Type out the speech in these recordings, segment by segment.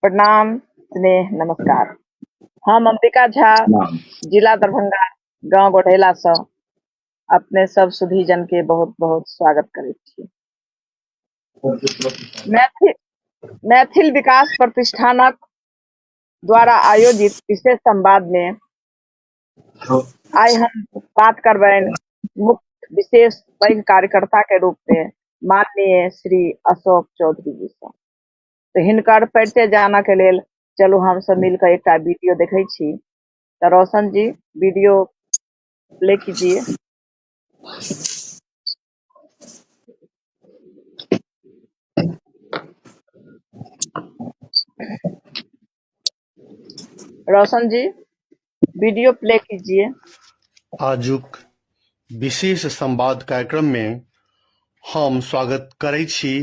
प्रणाम, स्नेह, नमस्कार। हम अंबिका झा, जिला दरभंगा, गांव गोढ़ैला से अपने सब सुधी जन के बहुत बहुत स्वागत करैत छी। मैथिल विकास प्रतिष्ठानक द्वारा आयोजित विशेष संवाद में आइ हम बात करबनि मुख्य विशेष पैघ कार्यकर्ता के रूप में माननीय श्री अशोक चौधरी जी से। तो हिनकर परिचय जानऽ के लेल चलू हम सब मिलकर एक वीडियो देखै छी। तो रोशन जी वीडियो प्ले कीजिए। रोशन जी वीडियो प्ले कीजिए। आजुक विशेष संवाद कार्यक्रम में हम स्वागत करै छी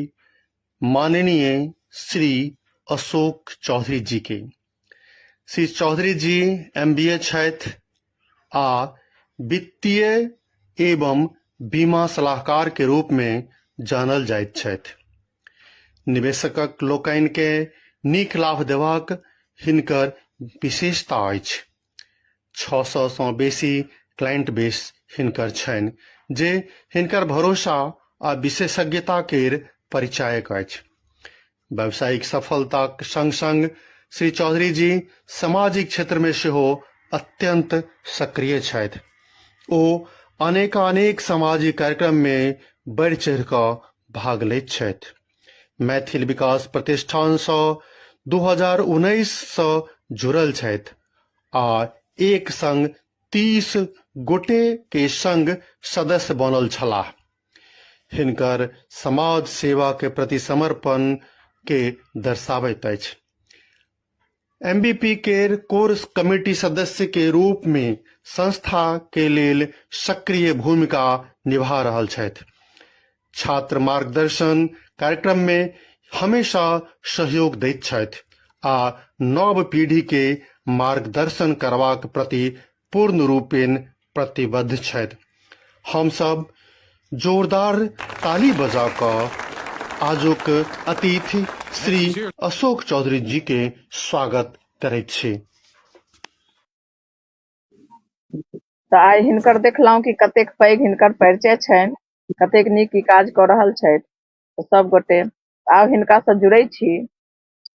माननीय श्री अशोक चौधरी जी के। श्री चौधरी जी MBA छथि आ वित्तीय एवं बीमा सलाहकार के रूप में जानल जाइत छथि। निवेशकक लोकनि के नीक लाभ देबाक हिनकर विशेषता अछि। 600 सँ बेसी क्लाइंट बेस हिनकर छनि जे हिनकर भरोसा आ विशेषज्ञता केर परिचायक अछि। व्यावसायिक सफलताक संग संग श्री चौधरी जी सामाजिक क्षेत्र में सेहो अत्यंत सक्रिय छथि। ओ अनेक सामाजिक कार्यक्रम में बढ़ि चढ़ि कऽ भाग लैत छथि। मैथिल विकास प्रतिष्ठान सँ 2019 सँ जुड़ल छथि आ एक संग 30 गोटे के संग सदस्य बनल छलाह। हिनकर समाज सेवा के प्रति समर्पण के दर्शाबैत अछि। MBP केर कोर कमेटी सदस्य के रूप में संस्था के लेल सक्रिय भूमिका निभा रहल छथि। छात्र मार्गदर्शन कार्यक्रम में हमेशा सहयोग दैत छथि आ नव पीढ़ी के मार्गदर्शन करबाक प्रति पूर्ण रूपेण प्रतिबद्ध छथि। हम सब जोरदार ताली बजा कऽ आजुक अतिथि श्री अशोक चौधरी जी के स्वागत करैत छी। तो आइ हिनकर देखलहुँ कि कतेक पैघ हिनकर परिचय छनि, कतेक नीक ई काज कऽ रहल छथि। तो सब गोटे आब हिनका से जुड़ै छी।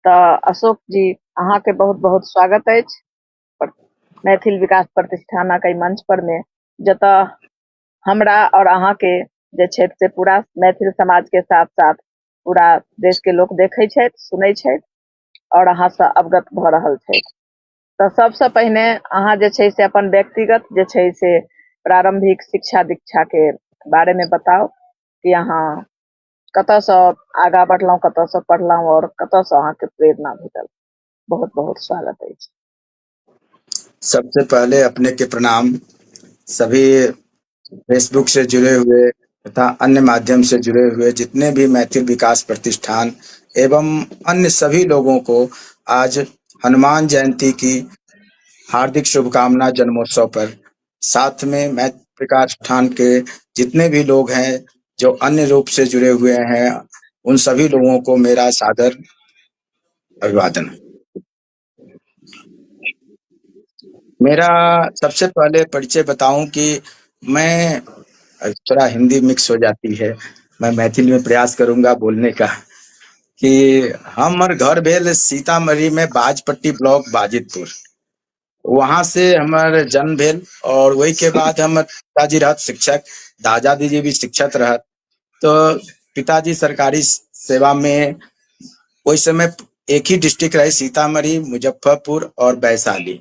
तो अशोक जी अहाँ के बहुत बहुत स्वागत अछि मैथिल विकास प्रतिष्ठानक एहि मंच पर में, जतऽ हमरा और अहाँ के जे छथि से पूरा मैथिल समाज के साथ साथ पूरा देश के लोग देखै छथि, सुनै छथि और अहाँ से अवगत भऽ रहल छथि। तो सबसे पहिने अहाँ जे छै से अपन व्यक्तिगत जे छै से प्रारंभिक शिक्षा दीक्षा के बारे में बताओ कि अहाँ कतऽ से आगा बढ़लहुँ, कतऽ से पढ़लहुँ और कतऽ से अहाँ के प्रेरणा भेटल। बहुत बहुत स्वागत है। सबसे पहले अपने के प्रणाम। सभी फेसबुक से जुड़े हुए तथा अन्य माध्यम से जुड़े हुए जितने भी मैथिल विकास प्रतिष्ठान एवं अन्य सभी लोगों को आज हनुमान जयंती की हार्दिक शुभकामना जन्मोत्सव पर। साथ में मैथिल विकास प्रतिष्ठान के जितने भी लोग हैं जो अन्य रूप से जुड़े हुए हैं, उन सभी लोगों को मेरा सादर अभिवादन। मेरा सबसे पहले परिचय बताऊं कि मैं थोड़ा हिंदी मिक्स हो जाती है, मैं मैथिली में प्रयास करूंगा बोलने का। कि हमर घर भेल सीतामढ़ी में बाजपट्टी ब्लॉक बाजितपुर, वहां से हमार जन्म भेल और वही के बाद हमर पिताजी रहत शिक्षक, दादाजी जी भी शिक्षक रहत। तो पिताजी सरकारी सेवा में, उस समय एक ही डिस्ट्रिक्ट रहे सीतामढ़ी, मुजफ्फरपुर और वैशाली।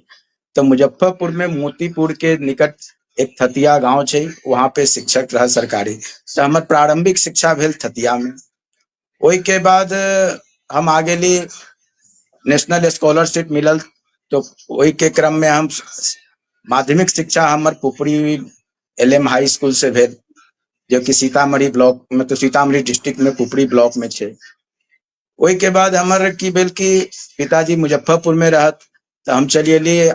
तो मुजफ्फरपुर में मोतीपुर के निकट एक थतिया गांव छे, वहां पे शिक्षक रह सरकारी। तो हमर प्रारंभिक शिक्षा भेल थतिया में। वही के बाद हम आगे ली नेशनल स्कॉलरशिप मिलल, तो वही के क्रम में हम माध्यमिक शिक्षा हमर पुपरी LM हाई स्कूल से भेल, जो कि सीतामढ़ी ब्लॉक में, तो सीतामढ़ी डिस्ट्रिक्ट में पुपरी ब्लॉक में छे। वही के बाद हमर की भेल कि पिताजी मुजफ्फरपुर में रहत, तो हम चलिए लिए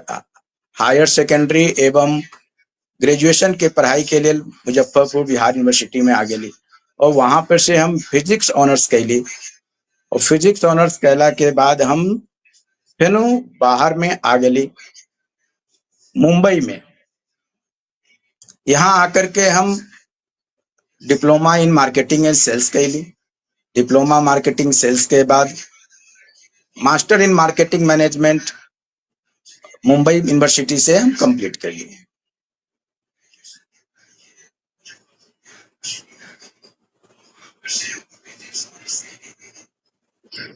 हायर सेकेंडरी एवं ग्रेजुएशन के पढ़ाई के लिए मुजफ्फरपुर बिहार यूनिवर्सिटी में आ गेली और वहां पर से हम फिजिक्स ऑनर्स कैली और फिजिक्स ऑनर्स कैला के बाद हम फिर बाहर में आ गेली मुंबई में। यहाँ आकर के हम diploma in marketing and sales कैली। डिप्लोमा मार्केटिंग सेल्स के बाद master in marketing management Mumbai University से हम कंप्लीट कर लिए।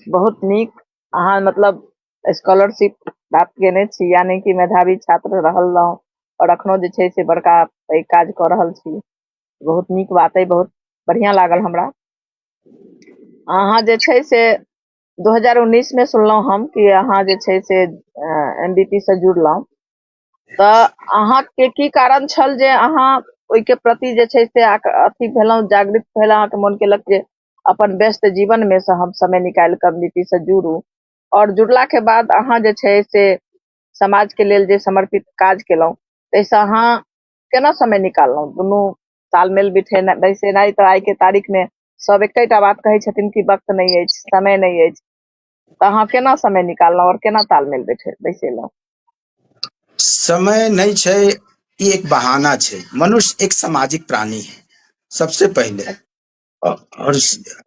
बहुत नीक। अहाँ मतलब स्कॉलरशिप प्राप्त केने छी, यानी कि मेधावी छात्र रहल रहौं और अखनो जे छै से बड़का पैघ काज कऽ रहल छी। बहुत नीक बात अइ, बहुत बढ़िया लागल हमरा। अहाँ जे छै से 2019 में सुनलहुँ हम कि अहाँ जे छै से MBT से जुड़लहुँ, तऽ अहाँके की कारण छल जे अहाँ ओहिके प्रति जे छै से अथी भेलहुँ, जागृत भेल, अहाँके मोन केलक जे अपन व्यस्त जीवन में से हम समय निकालि कऽ MBT से जुड़ू, और जुड़ला के बाद अहाँ जे छै से समाज के लेल जे समर्पित काज केलहुँ, ताहिसँ अहाँ केना समय निकाललहुँ? दुनू तालमेल बैसेनाइ तऽ आइ के तारीख में सब एकेटा बात कहै छथिन कि वक्त नहीं अछि, समय नहीं अछि, तऽ अहाँ केना समय निकाललहुँ और केना तालमेल बैसेलहुँ? समय नहीं छै, ये एक बहाना छै। मनुष्य एक सामाजिक प्राणी है सबसे पहले। और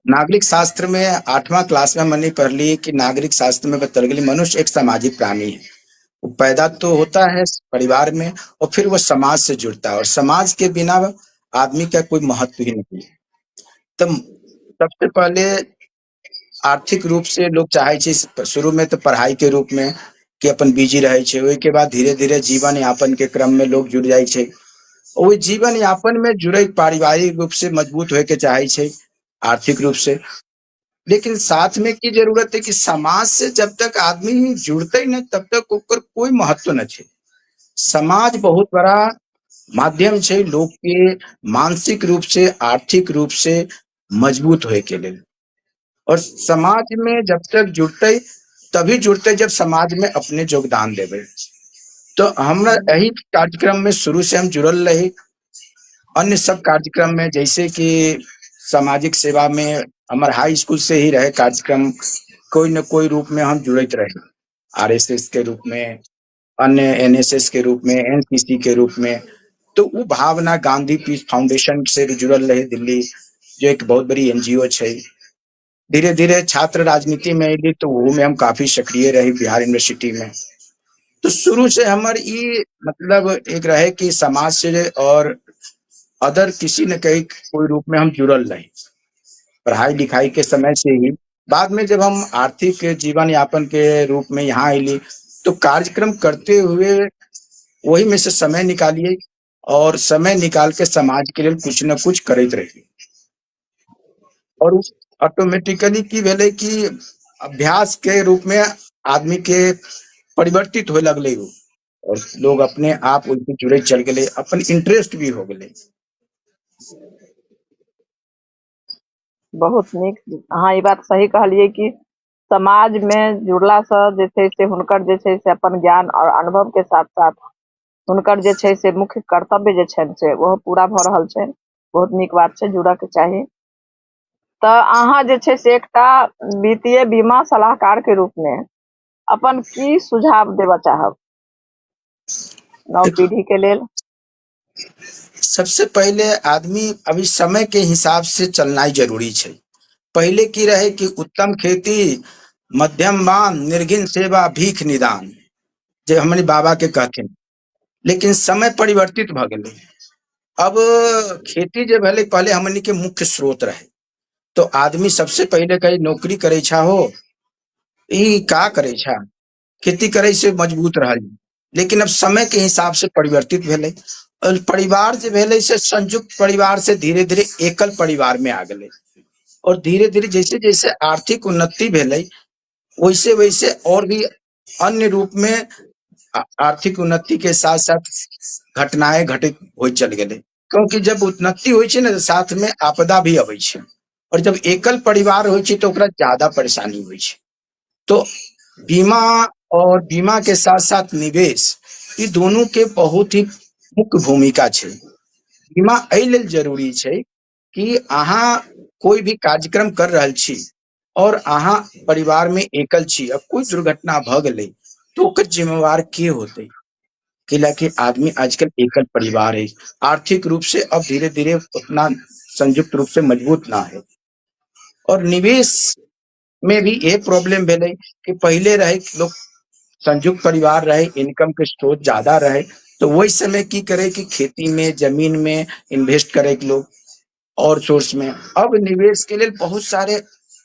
नागरिक शास्त्र में 8वां क्लास में मैंने पढ़ ली कि नागरिक शास्त्र में बतल गई मनुष्य एक सामाजिक प्राणी है। वो पैदा तो होता है परिवार में और फिर वो समाज से जुड़ता है और समाज के बिना आदमी का कोई महत्व ही नहीं है। तो सबसे पहले आर्थिक रूप से लोग चाहे छे शुरू में तो पढ़ाई के रूप में कि अपन बिजी रहे छे, ओहि के बाद धीरे धीरे जीवन यापन के क्रम में लोग जुड़ जाए छे। ओहि जीवन यापन में जुड़े पारिवारिक रूप से मजबूत होए के चाहे छे, आर्थिक रूप से। लेकिन साथ में की जरूरत है कि समाज से जब तक आदमी जुड़ते न तब तक ओकर कोई महत्व न छे। समाज बहुत बड़ा माध्यम छे लोग के मानसिक रूप से आर्थिक रूप से मजबूत होए के लिए। और समाज में जब तक जुड़ते तभी जुड़ते जब समाज में अपने योगदान देवे। तो हमरा यही कार्यक्रम में शुरू से हम जुड़ल रही। अन्य सब कार्यक्रम में जैसे कि सामाजिक सेवा में हमार हाई स्कूल से ही रहे कार्यक्रम, कोई न कोई रूप में हम जुड़ते रहे। RSS के रूप में, अन्य NSS के रूप में, NCC के रूप में। तो वो भावना गांधी पीस फाउंडेशन से भी जुड़ल रहे दिल्ली, जो एक बहुत बड़ी NGO है। धीरे धीरे छात्र राजनीति में अली तो वो में हम काफी सक्रिय रहे बिहार यूनिवर्सिटी में। तो शुरू से हमार ये मतलब एक रहे कि समाज से और अदर किसी न कहीं कोई रूप में हम जुड़ल रहे पढ़ाई लिखाई के समय से ही। बाद में जब हम आर्थिक जीवन यापन के रूप में यहाँ अली तो कार्यक्रम करते हुए वही में से समय निकालिए और समय निकाल के समाज के लिए कुछ न कुछ करते रहिए। और ऑटोमेटिकली की भेले कि अभ्यास के रूप में आदमी के परिवर्तित होए लगले हो और लोग अपने आप उनसे जुड़े चल गए, अपन इंटरेस्ट भी हो गए। बहुत नीक। अहाँ ई बात सही कहलिए कि समाज में जुड़ला से जे छै से हुनकर जे छै से अपन ज्ञान और अनुभव के साथ साथ हुनकर जे छै से मुख्य कर्तव्य जे छनि से वो पूरा भऽ रहल छै। बहुत नीक बात छै, जुड़ऽ के चाही। तऽ अहाँ जे छै से एकटा वित्तीय बीमा सलाहकार के रूप में अपन की सुझाव देबऽ चाहब नव पीढ़ी के लेल? सबसे पहले आदमी अभी समय के हिसाब से चलना जरूरी है। पहले की रहे कि उत्तम खेती, मध्यम बान, निर्घिन सेवा, भीख निदान, जो हमारे बाबा के कहथिन। लेकिन समय परिवर्तित भ गए। अब खेती जो भले पहले हमनी के मुख्य स्रोत रहे, तो आदमी सबसे पहले कहीं नौकरी करे छा हो, ई का करे छा, खेती करे से मजबूत रहा। लेकिन अब समय के हिसाब से परिवर्तित भेले और परिवार जो भेले से संयुक्त परिवार से धीरे धीरे एकल परिवार में आ गए। और धीरे धीरे जैसे जैसे आर्थिक उन्नति भेले वैसे वैसे और भी अन्य रूप में आर्थिक उन्नति के साथ साथ घटनाएं घटित हो चल गए। क्योंकि जब उन्नति हो ना साथ में आपदा भी अबै छै और जब एकल परिवार हो तो ओकरा ज्यादा परेशानी हो। तो बीमा और बीमा के साथ साथ निवेश, ये दोनों के बहुत ही मुख्य भूमिका छै। बीमा एहि लेल जरूरी छै कि अहाँ कोई भी कार्यक्रम कर रहल छी और अहाँ परिवार में एकल छी, अब कोई दुर्घटना भ गेलै तो ओकर जिम्मेवार के होते? कैलाकि आदमी आजकल एकल परिवार है, आर्थिक रूप से अब धीरे धीरे उतना संयुक्त रूप से मजबूत ना है। और निवेश में भी ये प्रॉब्लम भेलै कि पहले रहे लोग संयुक्त परिवार रहे, इनकम के स्रोत ज्यादा रहे, तो वही समय की करे कि खेती में, जमीन में इन्वेस्ट करे के लोग और सोर्स में। अब निवेश के लिए बहुत सारे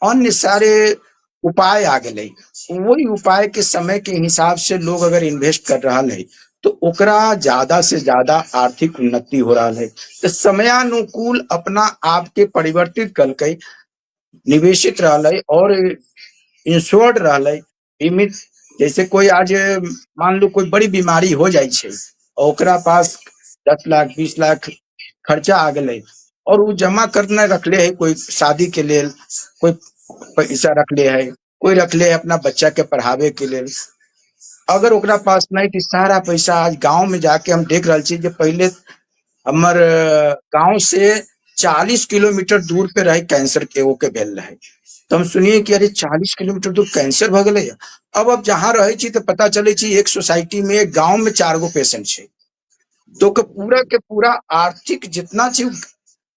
अन्य सारे उपाय आ गए, वही उपाय के समय के हिसाब से लोग अगर इन्वेस्ट कर रहा है तो ओकरा ज्यादा से ज्यादा आर्थिक उन्नति हो रहा है। तो समयानुकूल अपना आप के परिवर्तित करके निवेशित रहा और इंश्योर्ड रहा बीमित। जैसे कोई आज मान लो कोई बड़ी बीमारी हो जाए छे और ओकरा पास 10 लाख 20 लाख खर्चा आ गए और वो जमा करने रखले है, कोई शादी के लिए कोई पैसा रखले है, कोई रखले है अपना बच्चा के पढ़ावे के लिए। अगर ओकरा पास नहीं कि सारा पैसा आज गांव में जाके हम देख रहा छी, पहले हमर गांव से 40 किलोमीटर दूर पे रहे कैंसर के वो के भेल रहे, तो हम सुनिए कि अरे 40 किलोमीटर दूर कैंसर भ गए। अब जहाँ रहे छी तो पता चले छी एक सोसाइटी में, एक गांव में 4 गो पेशेंट छे, तो के पूरा आर्थिक जितना छे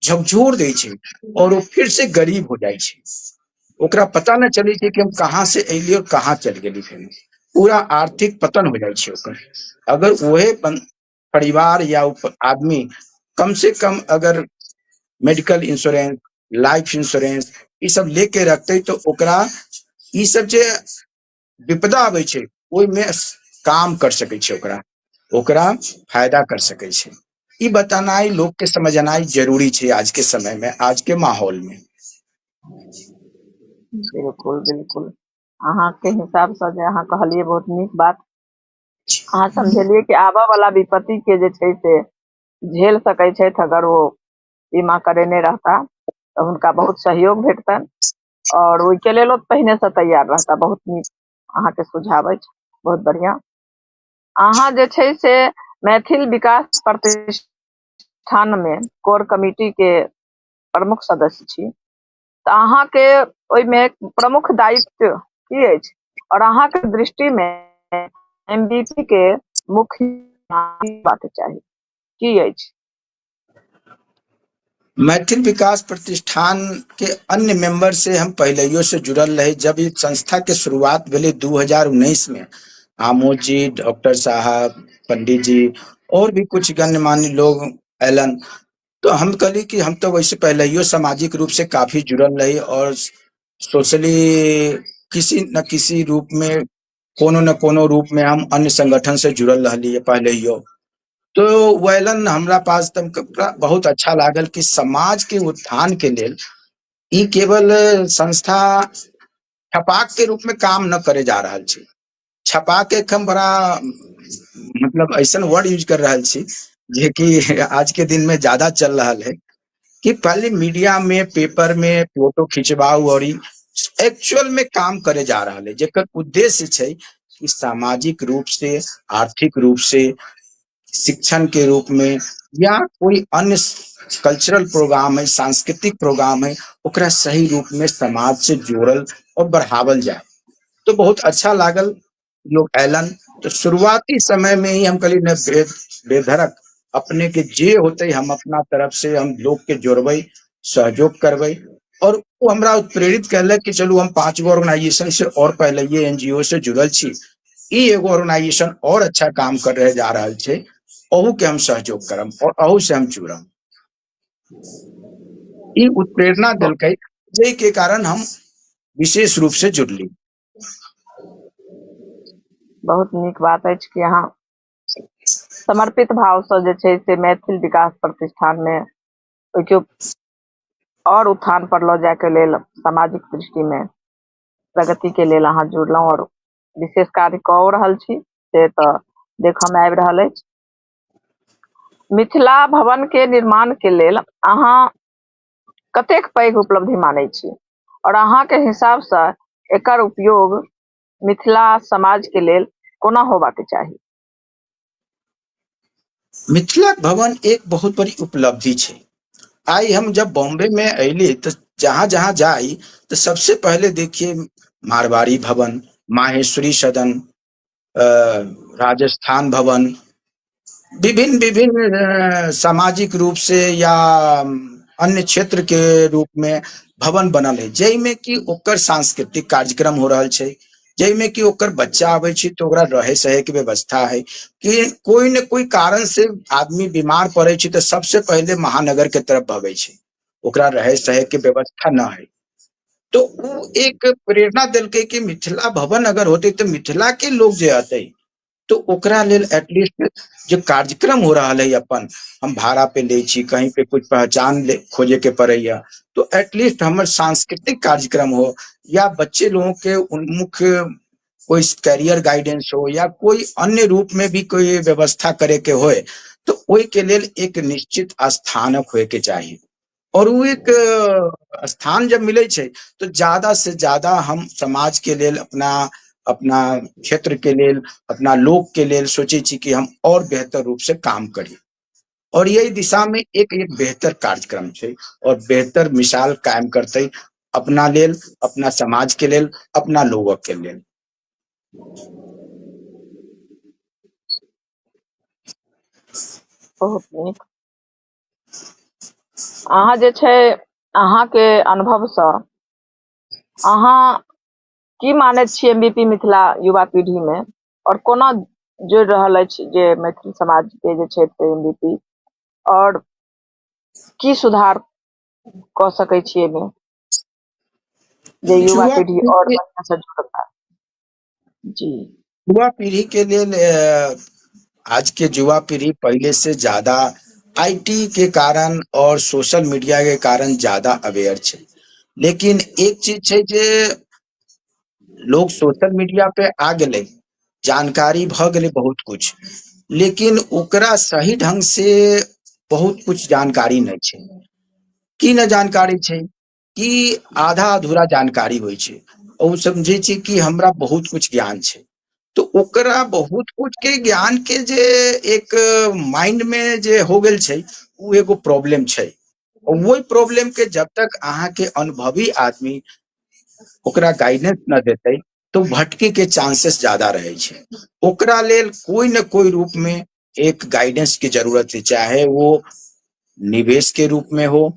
झकझोर दे छे और वो फिर से गरीब हो जाए छे। ओकरा पता न चले छे कि हम कहाँ से अलिए और कहाँ चल गेली, फिर पूरा आर्थिक पतन हो जाए छे ओकर। अगर वहे परिवार या आदमी कम से कम अगर मेडिकल इंश्योरेंस, लाइफ इंश्योरेंस ये सब लेके रखते तो ओकरा ये सब जे विपदा आवे छे ओहि में काम कर सके छे, ओकरा फायदा कर सके छे। ई बतानाई लोग के समझनाई जरूरी छे आज के समय में, आज के माहौल में। बिल्कुल बिल्कुल, अहाँ के हिसाब से जे अहाँ कहलिए बहुत नीक बात। अहाँ समझलिए कि आबा वाला विपत्ति के जे छै से झेल सकै छै अगर वो बीमा करेने रहता तो उनका बहुत सहयोग भेटतन और ओइके लेल पहिने से तैयार रहता। बहुत नीक अहाँ के सुझाव अछि, बहुत बढ़िया। अहाँ जे छै से मैथिल विकास प्रतिष्ठान में कोर कमिटी के प्रमुख सदस्य छी, तो अहाँ के ओइ में प्रमुख दायित्व की अछि और अहाँ के दृष्टि में एमबीपी के मुख्य बात चाहिए की अछि? मैथिल विकास प्रतिष्ठान के अन्य मेंबर से हम पहले से जुड़ल रहे। जब इस संस्था के शुरुआत भेले 2019 में, आमोद जी, डॉक्टर साहब, पंडित जी और भी कुछ गण्यमान्य लोग ऐलन, तो हम कहली कि हम तो वैसे पहले सामाजिक रूप से काफी जुड़ल रही और सोशली किसी न किसी रूप में, कोनो न कोनो रूप में हम अन्य संगठन से जुड़ल रही पहले। तो वैलन हमरा पास तब बहुत अच्छा लागल कि समाज के उत्थान के लेल ई केवल संस्था छपाक के रूप में काम न करे जा रहा छे। छपाक एक हम बड़ा मतलब ऐसा वर्ड यूज कर रहा छी जे कि आज के दिन में ज्यादा चल रहा है कि पहले मीडिया में, पेपर में फोटो खिंचवाऊ और एक्चुअल में काम करे जा रहा है, जेकर उद्देश्य छे कि सामाजिक रूप से, आर्थिक रूप से, शिक्षण के रूप में या कोई अन्य कल्चरल प्रोग्राम है, सांस्कृतिक प्रोग्राम है, ओकरा सही रूप में समाज से जोड़ल और बढ़ावल जाए। तो बहुत अच्छा लागल लोग ऐलन। तो शुरुआती समय में ही हम कहली न बेधड़क अपने के जे होते हम अपना तरफ से हम लोग के जोड़बे, सहयोग करबे। और वो हमरा प्रेरित कहलक कि चलू हम 5 गो ऑर्गेनाइजेशन से और पहले ये एनजीओ से जुड़ल छी, ई एगो ऑर्गेनाइजेशन और अच्छा काम कर रहे जा रहा छे, अहू के हम सहयोग करम और अहू से हम जुड़म। ई उत्प्रेरणा दिलकै, जै के कारण हम विशेष रूप से जुड़ली। बहुत नीक बात अछि कि अहाँ समर्पित भाव से जे छै से मैथिल विकास प्रतिष्ठान में ओइके और उत्थान पर लो जाए के लेल सामाजिक दृष्टि में प्रगति के लेल अहाँ जुड़लहुँ और विशेष कार्य कऽ रहल छी से तऽ देखऽ में आबि रहल अछि। मिथिला भवन के निर्माण के लेल अहाँ कतेक पैघ उपलब्धि मानै छी और अहाँ के हिसाब से एकर उपयोग मिथिला समाज के लेल कोना होबाक चाही? मिथिला भवन एक बहुत बड़ी उपलब्धि है। आई हम जब बॉम्बे में अली तो जहां जहां जाई तो सबसे पहले देखिए मारवाड़ी भवन, माहेश्वरी सदन, अ, राजस्थान भवन, विभिन्न विभिन्न सामाजिक रूप से या अन्य क्षेत्र के रूप में भवन बनल है, जैमे कि ओकर सांस्कृतिक कार्यक्रम हो रहा है, जैमे कि ओकर बच्चा आवे छै तो ओकरा रहे सहे के व्यवस्था है कि कोई न कोई कारण से आदमी बीमार पड़े छै तो सबसे पहले महानगर के तरफ भगे छै, ओकरा रहे सहे के व्यवस्था न है। तो वो एक प्रेरणा दिलकै कि मिथिला भवन अगर होते तो मिथिला के लोग जे आते तो ओकरा लेल एटलीस्ट जो कार्यक्रम हो रहा है अपन हम भाड़ा पे ले छी, कहीं पे कुछ पहचान खोजे के पड़ैया तो एटलीस्ट हमर सांस्कृतिक कार्यक्रम हो या बच्चे लोगों के उन्मुख कोई करियर गाइडेंस हो या कोई अन्य रूप में भी कोई व्यवस्था करे के होए तो ओई के लेल एक निश्चित स्थानक होए के चाहिए। और वो एक स्थान जब मिले छै तो ज्यादा से ज्यादा हम समाज के लेल अपना अपना क्षेत्र के लेल अपना लोक के लेल सोचे छी कि हम और बेहतर रूप से काम करी और यही दिशा में एक एक बेहतर कार्यक्रम छै और बेहतर मिसाल कायम करते अपना लेल, अपना समाज के लेल, अपना लोगों के लेल। बहुत नीक। अहाँ जे छै अहाँ के अनुभव से अहाँ की मानैत छियै एमबीपी मिथिला युवा पीढ़ी में और कोना जोड़ि रहल अछि जे मैथिल समाज के जे छै एमबीपी और की सुधार क सकै छियै एहिमे जे युवा युवा पीढ़ी पीढ़ी और के बढ़िया से जुड़ता। जी युवा पीढ़ी के लेल आज के युवा पीढ़ी पहले से ज्यादा आईटी के कारण और सोशल मीडिया के कारण ज्यादा अवेयर छै, लेकिन एक चीज छै जे लोग सोशल मीडिया पे आ गए, जानकारी भ गए बहुत कुछ, लेकिन ओकरा सही ढंग से बहुत कुछ जानकारी नहीं छै। की न जानकारी छै कि आधा अधूरा जानकारी होइ छै और समझे छै कि हमरा बहुत कुछ ज्ञान छै तो ओकरा बहुत कुछ के ज्ञान के जे एक माइंड में जे हो गेल छै वो एगो प्रॉब्लम छै और वही प्रॉब्लम के जब तक अहाँ के अनुभवी आदमी ओकरा गाइडेंस न देते तो भटके के चांसेस ज्यादा रहे छै। ओकरा लेल कोई न कोई रूप में एक गाइडेंस की जरूरत है, चाहे वो निवेश के रूप में हो,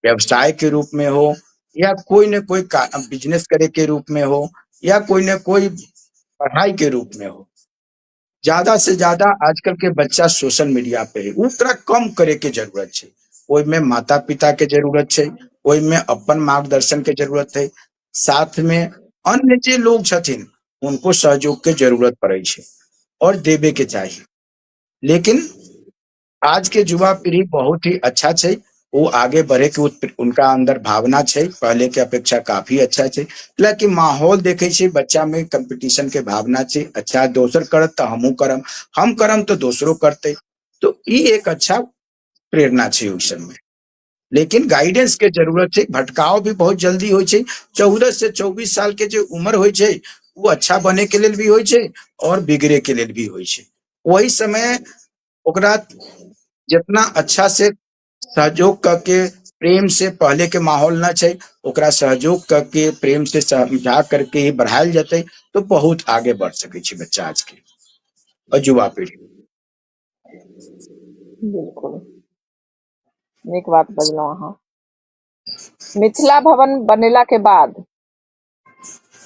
व्यवसाय के रूप में हो या कोई न कोई बिजनेस करे के रूप में हो या कोई न कोई पढ़ाई के रूप में हो। ज्यादा से ज्यादा आजकल के बच्चा सोशल मीडिया पे है, ओकरा कम करे के जरूरत है। ओहिमे माता पिता के जरूरत है, ओहिमे अपन मार्गदर्शन के जरूरत है, साथ में अन्य जे लोग छथिन उनको सहयोग के जरूरत पड़े छै और देवे के चाहिए। लेकिन आज के युवा पीढ़ी बहुत ही अच्छा छै, वो आगे बढ़े के उनका अंदर भावना छै पहले के अपेक्षा काफी अच्छा छै, लेकिन माहौल देखे छै बच्चा में कंपटीशन के भावना छै, अच्छा दोसर करत तो हमहू करम, हम करम तो दोसरो करते, तो ई एक अच्छा प्रेरणा छै उस समय। लेकिन गाइडेंस के जरूरत है, भटकाव भी बहुत जल्दी हो छै। 14 से 24 साल के जो उम्र हो छै वो अच्छा बने के लिए भी हो छै और बिगड़े के लिए भी हो छै। वही समय ओकरा जितना अच्छा से सहयोग करके प्रेम से पहले के माहौल न छै ओकरा सहयोग करके प्रेम से समझा करके ही बढ़ायल जते तो बहुत आगे बढ़ सके छै बच्चा आज के और युवा पीढ़ी। बिल्कुल नीक बात बजलहुँ अहाँ। मिथिला भवन बनेला के बाद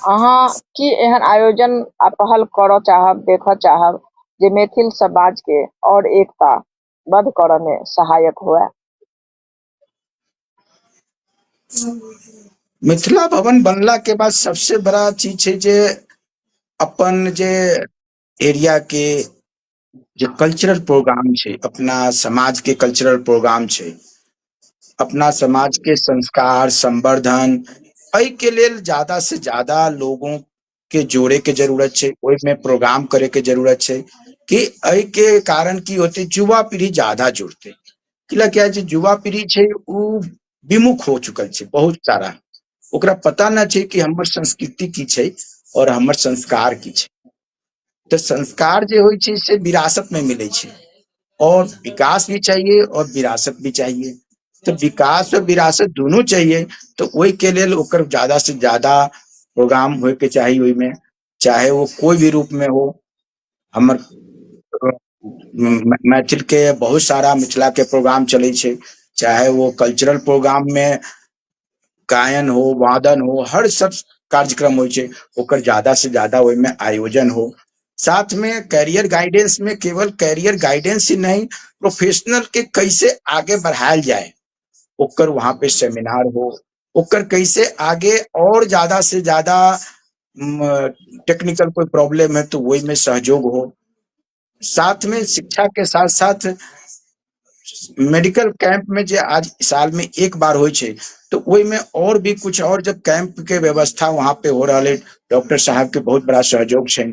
अहाँ की एहन आयोजन आ पहल करऽ चाहब, देखऽ चाहब जे मैथिल समाज के और एकता बद्ध करऽ में सहायक हुए? मिथिला भवन बनला के बाद सबसे बड़ा चीज है जे अपन जे एरिया के जो कल्चरल प्रोग्राम छै, अपना समाज के कल्चरल प्रोग्राम छै, अपना समाज के संस्कार संवर्धन एहि के लेल ज्यादा से ज्यादा लोगों के जोड़े के जरूरत छै, ओहिमे प्रोग्राम करे के जरूरत छै कि एहि के कारण की होते युवा पीढ़ी ज्यादा जुड़ते। क्या युवा पीढ़ी छै उ विमुख हो चुकल छै बहुत सारा, ओकरा पता न छै कि हमर संस्कृति की छै और हमर संस्कार की छै। तो संस्कार जे होइ छै से विरासत में मिले छै और विकास भी चाहिए और विरासत भी चाहिए। तो विकास और विरासत दोनों चाहिए, तो वही के लिए ओकर ज्यादा से ज्यादा प्रोग्राम होए के चाहिए ओहि में, चाहे वो कोई भी रूप में हो। हमर मैथिल के बहुत सारा मिथिला के प्रोग्राम चलै छै, चाहे वो कल्चरल प्रोग्राम में गायन हो, वादन हो, हर सब कार्यक्रम हो छै, ओकर ज्यादा से ज्यादा ओहि में आयोजन हो। साथ में कैरियर गाइडेंस में केवल कैरियर गाइडेंस ही नहीं, प्रोफेशनल के कैसे आगे बढ़ायल जाए, ओकर वहां पे सेमिनार हो, ओकर कैसे आगे और ज्यादा से ज्यादा टेक्निकल कोई प्रॉब्लम है तो वही में सहयोग हो। साथ में शिक्षा के साथ साथ मेडिकल कैंप में जो आज साल में एक बार हो छै, तो वही में और भी कुछ और जब कैंप के व्यवस्था वहां पे हो रहा है, डॉक्टर साहब के बहुत बड़ा सहयोग है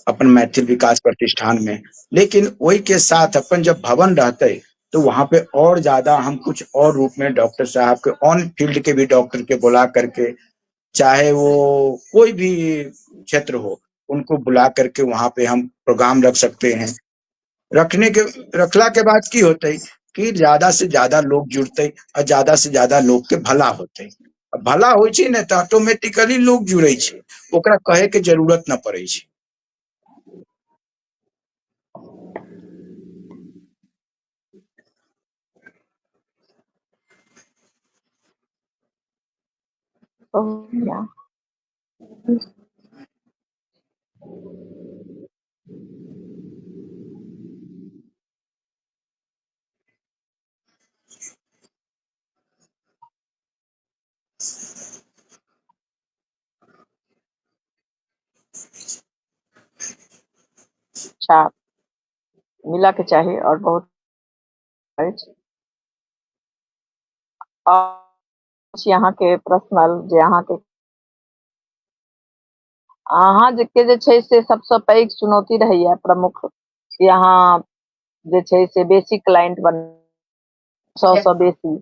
अपन मैथिल विकास प्रतिष्ठान में। लेकिन वही के साथ अपन जब भवन रहते तो वहां पे और ज्यादा हम कुछ और रूप में डॉक्टर साहब के ऑन फील्ड के भी डॉक्टर के बुला करके, चाहे वो कोई भी क्षेत्र हो, उनको बुला करके वहां पे हम प्रोग्राम रख सकते हैं। रखने के रखला के बाद की होते कि ज्यादा से ज्यादा लोग जुड़ते और ज्यादा से ज्यादा लोग के भला होते। भला हो ने तो ऑटोमेटिकली लोग जुड़े छै, ओकरा कहे के जरूरत न पड़े छै। Oh, yeah. अच्छा, मिला के चाहिए और बहुत अछि। और यहाँ के पर्सनल जे अहाँ के अहाँ के जे छै से सबसे पैघ चुनौती रहैया प्रमुख, यहाँ जे छै से बेसी क्लाइंट बन 100 से बेसी,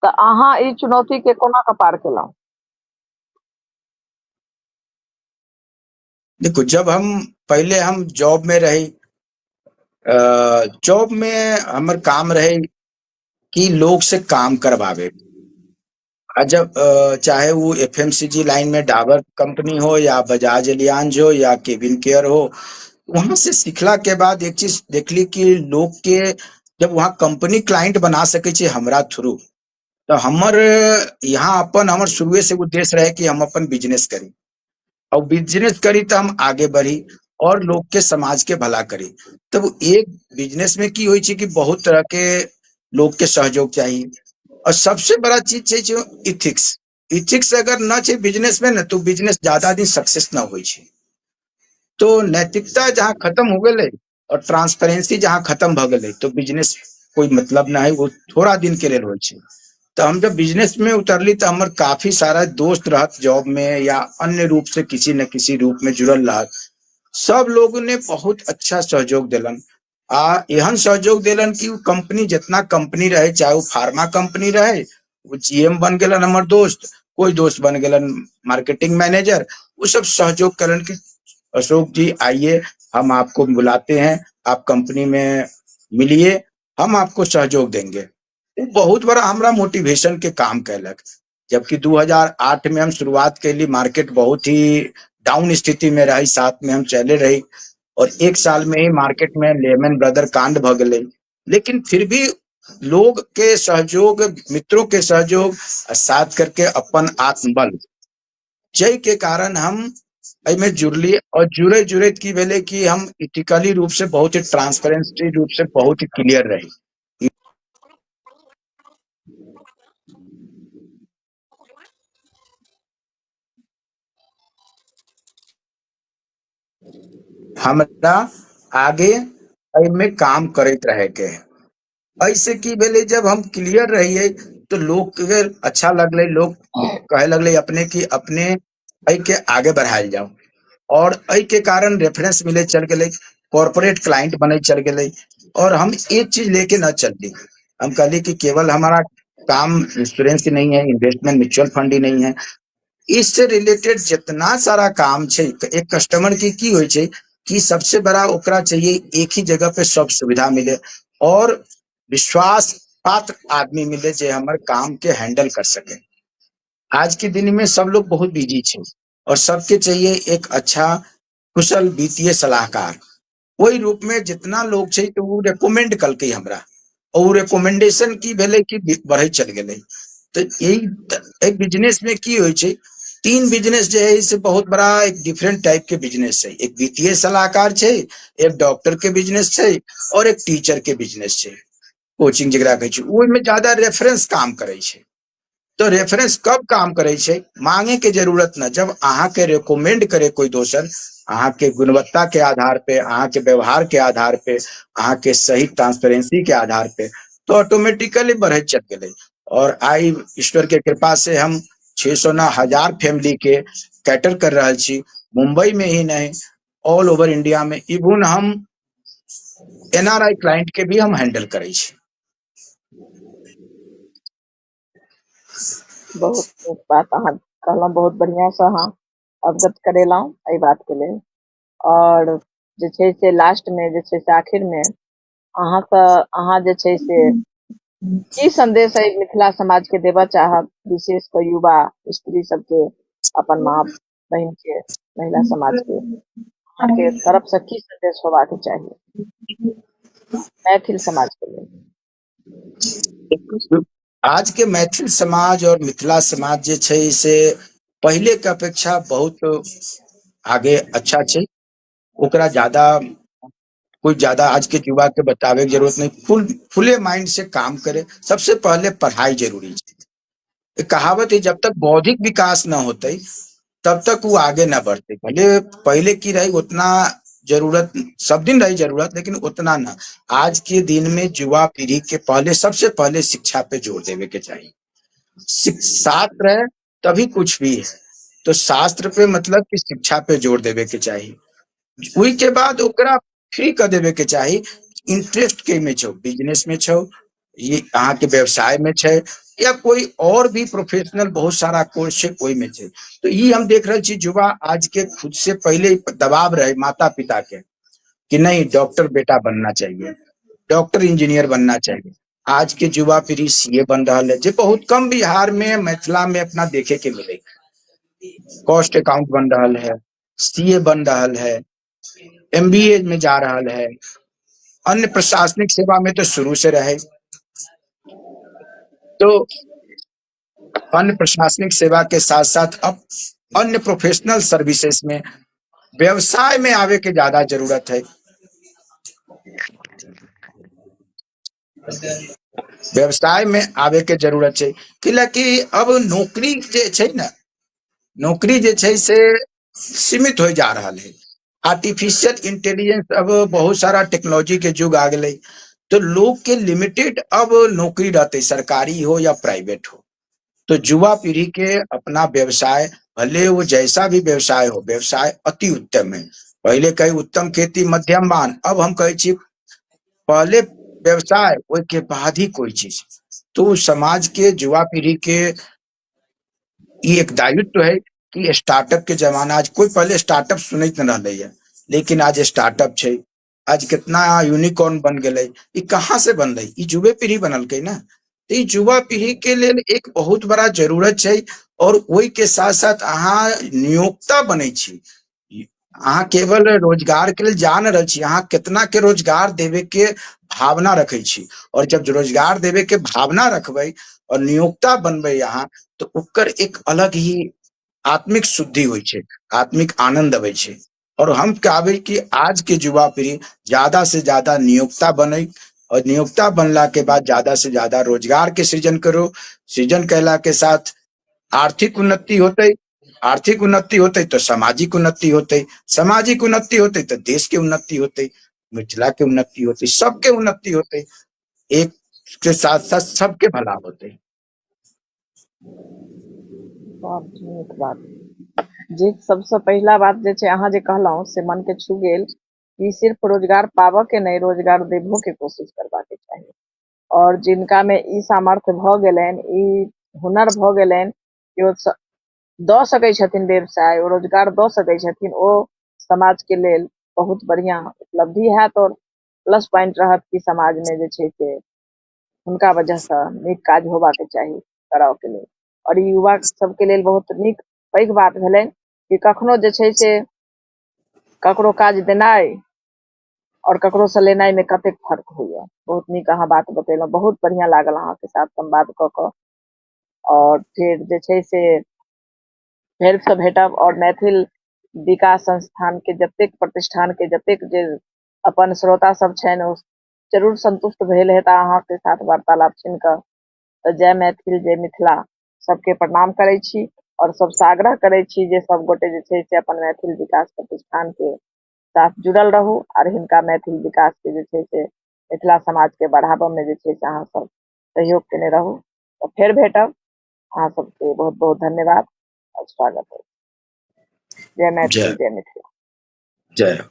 तो अहाँ ई चुनौती के कोना के पार केलहुँ? देखो, जब हम पहले हम जॉब में रही, जॉब में हमर काम रहे कि लोग से काम करवावे। जब चाहे वो एफएमसीजी लाइन में डाबर कंपनी हो या बजाज एलियांज हो या केविन केयर हो, वहां से सीखला के बाद एक चीज देखली कि लोग के जब वहां कंपनी क्लाइंट बना सके छे हमरा थ्रू, तो हमर यहाँ अपन हमर शुरुए से उद्देश्य रहे कि हम अपन बिजनेस करी, और बिजनेस करी तो हम आगे बढ़ी और लोग के समाज के भला करी। तब एक बिजनेस में की होई छे कि बहुत तरह के लोग के सहयोग चाहिए, और सबसे बड़ा चीज है जो इथिक्स। इथिक्स अगर ना चाहिए बिजनेस में ना, तो बिजनेस ज्यादा दिन सक्सेस ना हो। तो नैतिकता जहाँ खत्म हो गए और ट्रांसपेरेंसी जहाँ खत्म भ गए, तो बिजनेस कोई मतलब ना है, वो थोड़ा दिन के लिए हो। तो हम जब बिजनेस में उतरली तो हमार काफी सारा दोस्त रहत जॉब में या अन्य रूप से किसी न किसी रूप में जुड़ल रहत, सब लोगों ने बहुत अच्छा सहयोग दिलन। एहन सहयोग दिलन कि वो कंपनी जितना कंपनी रहे, चाहे वो फार्मा कंपनी रहे, वो जीएम बन गलन हमार दोस्त, कोई दोस्त बन गलन मार्केटिंग मैनेजर, वो सब सहयोग करन कि अशोक जी आइए, हम आपको बुलाते हैं, आप कंपनी में मिलिए, हम आपको सहयोग देंगे। वो बहुत बड़ा हमरा मोटिवेशन के काम कैलक। जबकि 2008 में हम शुरुआत कैली, मार्केट बहुत ही डाउन स्थिति में रही, साथ में हम चले रही, और एक साल में ही मार्केट में लेमन ब्रदर कांड भ गए। लेकिन फिर भी लोग के सहयोग, मित्रों के सहयोग, साथ करके अपन आत्मबल जय के कारण हम में जुड़ली, और जुड़े जुड़े की भेले कि हम इथिकली रूप से बहुत ही ट्रांसपेरेंसी रूप से बहुत ही क्लियर रही। हमरा आगे में काम करते रहे के ऐसे की भेले, जब हम क्लियर रहिए तो लोग के अच्छा लगले, लोग कहे लगले अपने कि अपने के आगे बढ़ायल जाओ, और के कारण रेफरेंस मिले चल गए, कॉर्पोरेट क्लाइंट बने चल गए। और हम एक चीज लेके न चलती, हम कहली कि केवल हमारा काम इंश्योरेंस ही नहीं है, इन्वेस्टमेंट म्यूचुअल फंड ही नहीं है, इससे रिलेटेड जितना सारा काम छे, एक कस्टमर की होय छे कि सबसे बड़ा ओकरा चाहिए एक ही जगह पे सब सुविधा मिले और विश्वास पात्र आदमी मिले जे हमर काम के हैंडल कर सके। आज के दिन में सब लोग बहुत बिजी छे और सबके चाहिए एक अच्छा कुशल वित्तीय सलाहकार। वही रूप में जितना लोग छे तो वो रेकमेंड कलके हमरा और रिकमेंडेशन की भेले कि बढ़े चल गए। तो यही एक बिजनेस में की होय छे, तीन बिजनेस जो है इससे बहुत बड़ा एक डिफरेंट टाइप के बिजनेस है। एक वित्तीय सलाहकार छे, एक डॉक्टर के बिजनेस छे और एक टीचर के बिजनेस छे, कोचिंग जगह कहे छे। ओहिमे ज्यादा रेफरेंस काम करे छे। तो रेफरेंस कब काम करे छे? मांगे के जरूरत न, जब अहाँ के रिकमेंड करे कोई दोसर, अहाँ के गुणवत्ता के आधार पे, अहाँ के व्यवहार के आधार पे, अहाँ के सही ट्रांसपेरेंसी के आधार पे, तो ऑटोमेटिकली बढ़े चल गए। और आई ईश्वर के कृपा से हम 600 ना 1000 फैमिली के कैटर कर रहा छी। मुंबई में ही नहीं, ऑल ओवर इंडिया में। इवन हम एनआरआई क्लाइंट के भी हम हैंडल करे छी। बहुत नीक बात अहाँ कहलहुँ, बहुत बढ़िया से अहाँ अवगत करेलहुँ एहि बात के लेल। और जे छै से लास्ट में जे छै से आखिर में अहाँ जे छै से की संदेश है मिथिला समाज के देबऽ चाहब, विशेष कर युवा स्त्री सबके, अपन माँ बहन के, महिला समाज के, अहाँ के तरफ से की संदेश होबाक चाहिए मैथिल समाज के लेल? आज के मैथिल समाज और मिथिला समाज जे छै से पहले के अपेक्षा बहुत आगे अच्छा छै। ओकरा ज्यादा कोई ज्यादा आज के युवा के बतावे के जरूरत नहीं, फुले माइंड से काम करे। सबसे पहले पढ़ाई जरूरी है। एक कहावत है, जब तक बौद्धिक विकास न होते तब तक वो आगे न बढ़ते। पहले पहले की रही उतना जरूरत, सब दिन रही जरूरत, लेकिन उतना ना। आज के दिन में युवा पीढ़ी के पहले सबसे पहले शिक्षा पे जोर देवे के चाहिए। शास्त्र है तभी कुछ भी है, तो शास्त्र पे मतलब कि शिक्षा पे जोर देवे के चाहिए। वही के बाद ओकरा फ्री कर देवे के चाहिए। इंटरेस्ट के में छो, बिजनेस में छो, ये अहाँ के व्यवसाय में छे, या कोई और भी प्रोफेशनल बहुत सारा कोर्स है कोई में छे। तो ये हम देख रहे छी युवा आज के खुद से पहले दबाव रहे माता पिता के कि नहीं डॉक्टर बेटा बनना चाहिए, डॉक्टर इंजीनियर बनना चाहिए। आज के युवा पीढ़ी सीए बन रहा है, जो बहुत कम बिहार में मिथिला में अपना देखे के मिले। कॉस्ट अकाउंट बन रहा है, सीए बन रहा है, एमबीए में जा रहा है। अन्य प्रशासनिक सेवा में तो शुरू से रहे, तो अन्य प्रशासनिक सेवा के साथ साथ अब अन्य प्रोफेशनल सर्विसेज में, व्यवसाय में आवे के ज्यादा जरूरत है। व्यवसाय में आवे के जरूरत है, कि अब नौकरी जे छै ना, नौकरी जे छै से सीमित हो जा रहा है। आर्टिफिशियल इंटेलिजेंस, अब बहुत सारा टेक्नोलॉजी के युग आ गए, तो लोग के लिमिटेड अब नौकरी रहते, सरकारी हो या प्राइवेट हो। तो युवा पीढ़ी के अपना व्यवसाय, भले वो जैसा भी व्यवसाय हो, व्यवसाय अति उत्तम है। पहले कही उत्तम खेती मध्यम मान, अब हम कहे छी पहले व्यवसाय ओइ के बाद ही कोई चीज। तो समाज के युवा पीढ़ी के ये एक दायित्व है कि स्टार्टअप के जमाना, आज कोई पहले स्टार्टअप सुनैत न रहले है, लेकिन आज स्टार्टअप छै। आज कितना यूनिकॉर्न बन गए, ये कहाँ से बनले? ये युवे पीढ़ी बनलकै ना। तो ये युवा पीढ़ी के लेल एक बहुत बड़ा जरूरत छै। और वही के साथ साथ अहाँ नियोक्ता बने छी, अहाँ केवल रोजगार के लिए जान रहे छी, अहाँ कितना के रोजगार देवे के भावना रखे छी। और जब रोजगार देवे के भावना रखबे और नियोक्ता बनबे अहाँ, तो ओकर एक अलग ही आत्मिक शुद्धि होइ छै, आत्मिक आनंद अबै छै। और हम कहबे कि आज के युवा पीढ़ी ज्यादा से ज्यादा नियोक्ता बने, और नियोक्ता बनला के बाद ज्यादा से ज्यादा रोजगार के सृजन करो। सृजन कैला के साथ आर्थिक उन्नति होते, आर्थिक उन्नति होते तो सामाजिक उन्नति होते, सामाजिक उन्नति होते तो देश के उन्नति होते, मिथिला के उन्नति होते, सबके उन्नति होते, एक के साथ साथ सबके भला होते। बहुत नीक बात जी। सबसे पहला बात जे छै अहाँ जे कहलहुँ से मन के छू गेल कि सिर्फ रोजगार पाबऽ के नहीं, रोजगार देबहो के कोशिश करबा के चाहिए। और जिनका में ई सामर्थ्य भ गेलनि, ई हुनर भ गेलनि कि ओ दऽ सकै छथिन व्यवसाय, ओ रोजगार दऽ सकै छथिन, ओ समाज के लेल बहुत बढ़िया उपलब्धि हैत और प्लस पॉइंट रहत कि समाज में जे छै से हुनका वजह से नीक काज होबाक चाही कराव के लेल। और ई युवा सबके लेल बहुत नीक पैघ बात भेलनि कि कखनो जे छै से ककरो काज देनाइ और ककरो से लेनाइ में कतेक फर्क होइए। बहुत नीक अहाँ बात बतेलहुँ, बहुत बढ़िया लागल अहाँके साथ संवाद कऽ कऽ। और फिर जे छै से फेर से भेटब और मैथिल विकास संस्थान के जतेक प्रतिष्ठान के जतेक जे अपन श्रोता सब छनि ओ जरूर संतुष्ट भेल हेता अहाँके साथ वार्तालाप सुनि कऽ। तऽ जय मैथिल जय मिथिला सबके प्रणाम करै छी और सबसे आग्रह करै छी जे सब गोटे जे छै से अपन मैथिल विकास प्रतिष्ठान के साथ जुड़ल रहू और हिनका मैथिल विकास के जे छै से मिथिला समाज के बढ़ाबऽ में जे छै से अहाँ सब सहयोग केने रहू। तऽ फेर भेटब। अहाँ सबके बहुत बहुत धन्यवाद और स्वागत है। जय मैथिल जय जय मिथिला। जय हो।